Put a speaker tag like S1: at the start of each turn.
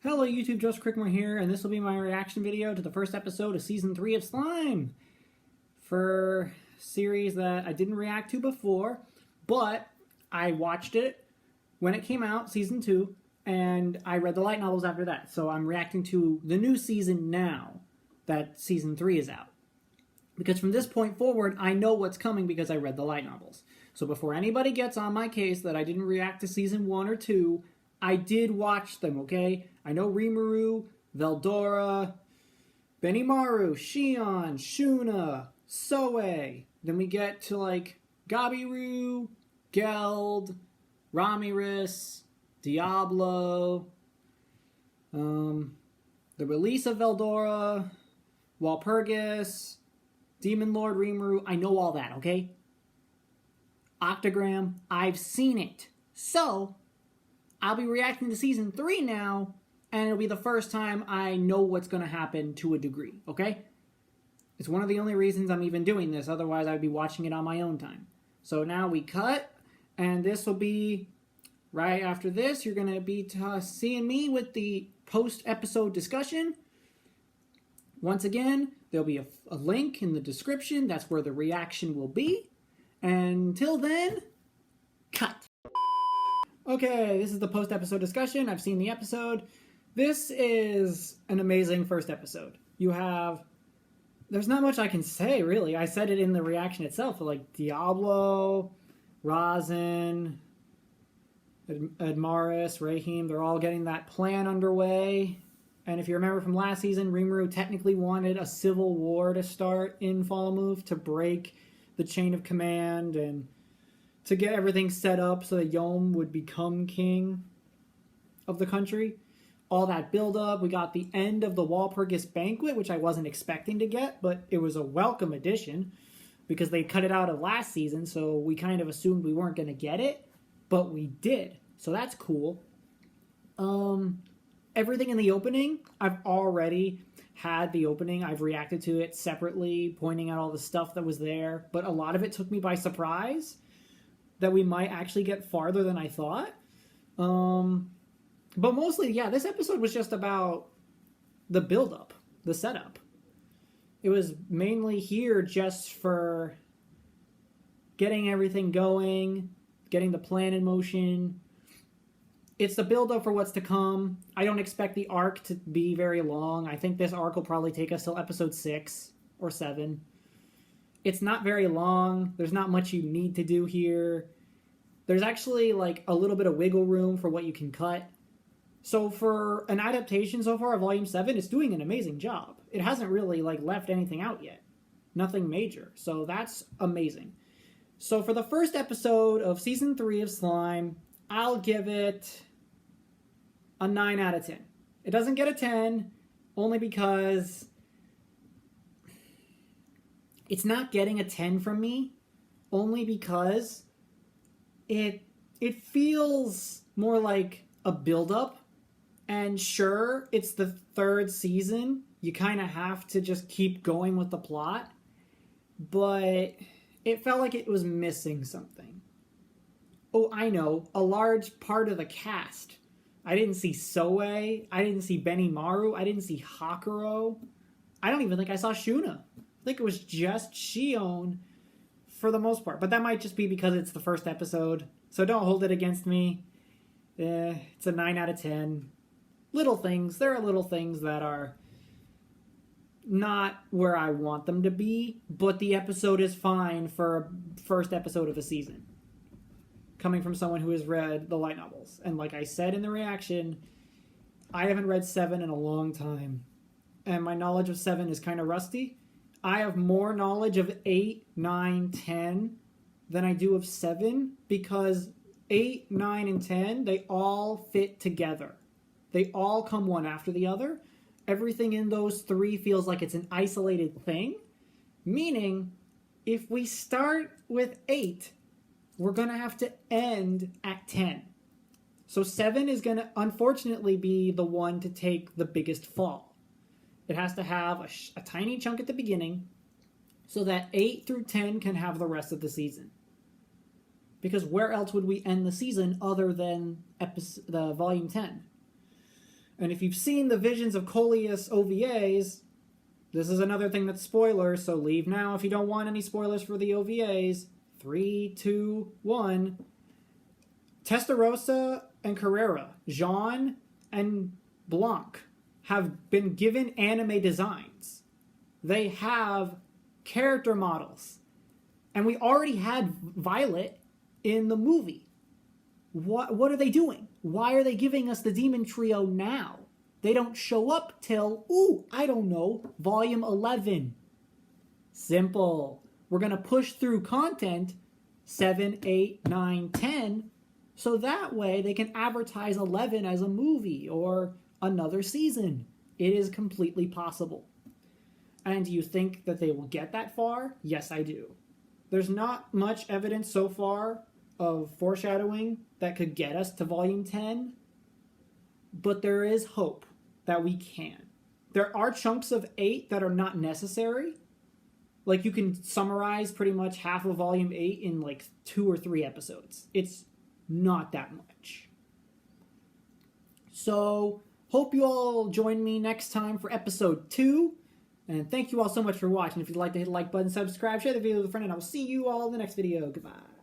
S1: Hello YouTube, Joseph Crickmore here, and this will be my reaction video to the first episode of Season 3 of Slime. For a series that I didn't react to before, but I watched it when it came out, Season 2, and I read the light novels after that. So I'm reacting to the new season now that Season 3 is out. Because from this point forward, I know what's coming because I read the light novels. So before anybody gets on my case that I didn't react to Season 1 or 2, I did watch them, okay? I know RIMURU, Veldora, Benimaru, Shion, Shuna, Soe. Then we get to like Gabiru, Geld, Ramirez, Diablo, the release of Veldora, Walpurgis, Demon Lord Rimuru. I know all that, okay? Octogram, I've seen it. So I'll be reacting to Season 3 now, and it'll be the first time I know what's going to happen to a degree, okay? It's one of the only reasons I'm even doing this, otherwise I'd be watching it on my own time. So now we cut, and this will be, right after this, you're going to be seeing me with the post-episode discussion. Once again, there'll be a link in the description, that's where the reaction will be. Until then, cut. Okay, this is the post-episode discussion. I've seen the episode. This is an amazing first episode. There's not much I can say, really. I said it in the reaction itself, like Diablo, Rosin, Admaris, Rahim, they're all getting that plan underway. And if you remember from last season, Rimuru technically wanted a civil war to start in Falmouth to break the chain of command and to get everything set up so that Yom would become king of the country. All that build-up, we got the end of the Walpurgis banquet, which I wasn't expecting to get, but it was a welcome addition because they cut it out of last season, so we kind of assumed we weren't going to get it, but we did. So that's cool. Everything in the opening, I've already had the opening. I've reacted to it separately, pointing out all the stuff that was there, but a lot of it took me by surprise that we might actually get farther than I thought. But mostly, yeah, this episode was just about the build-up, the setup. It was mainly here just for getting everything going, getting the plan in motion. It's the build-up for what's to come. I don't expect the arc to be very long. I think this arc will probably take us till episode 6 or 7. It's not very long. There's not much you need to do here. There's actually like a little bit of wiggle room for what you can cut. So for an adaptation so far of Volume 7, it's doing an amazing job. It hasn't really like left anything out yet. Nothing major. So that's amazing. So for the first episode of Season 3 of Slime, I'll give it a 9 out of 10. It doesn't get a 10 only because it's not getting a 10 from me, only because it feels more like a build-up. And sure, it's the 3rd season. You kind of have to just keep going with the plot. But it felt like it was missing something. Oh, I know. A large part of the cast. I didn't see Soe. I didn't see Benimaru. I didn't see Hakuro. I don't even think I saw Shuna. I think it was just Shion for the most part. But that might just be because it's the first episode. So don't hold it against me. It's a 9 out of 10. Little things. There are little things that are not where I want them to be. But the episode is fine for a first episode of a season. Coming from someone who has read the light novels. And like I said in the reaction, I haven't read 7 in a long time. And my knowledge of 7 is kind of rusty. I have more knowledge of 8, 9, 10 than I do of 7 because 8, 9, and 10, they all fit together. They all come one after the other. Everything in those 3 feels like it's an isolated thing. Meaning, if we start with 8, we're going to have to end at 10. So 7 is going to, unfortunately, be the one to take the biggest fall. It has to have a tiny chunk at the beginning so that 8 through 10 can have the rest of the season. Because where else would we end the season other than the Volume 10? And if you've seen the Visions of Coleus OVAs, this is another thing that's spoilers, so leave now if you don't want any spoilers for the OVAs. 3, 2, 1. Testarossa and Carrera, Jean and Blanc have been given anime designs. They have character models. And we already had Violet in the movie. What are they doing? Why are they giving us the Demon Trio now? They don't show up till, I don't know, Volume 11. Simple. We're going to push through content 7, 8, 9, 10, so that way they can advertise 11 as a movie or another season. It is completely possible. And do you think that they will get that far? Yes, I do. There's not much evidence so far of foreshadowing that could get us to Volume 10, but there is hope that we can. There are chunks of 8 that are not necessary. Like, you can summarize pretty much half of Volume 8 in, like, 2 or 3 episodes. It's not that much. So, hope you all join me next time for Episode 2. And thank you all so much for watching. If you'd like to hit the like button, subscribe, share the video with a friend, and I will see you all in the next video. Goodbye.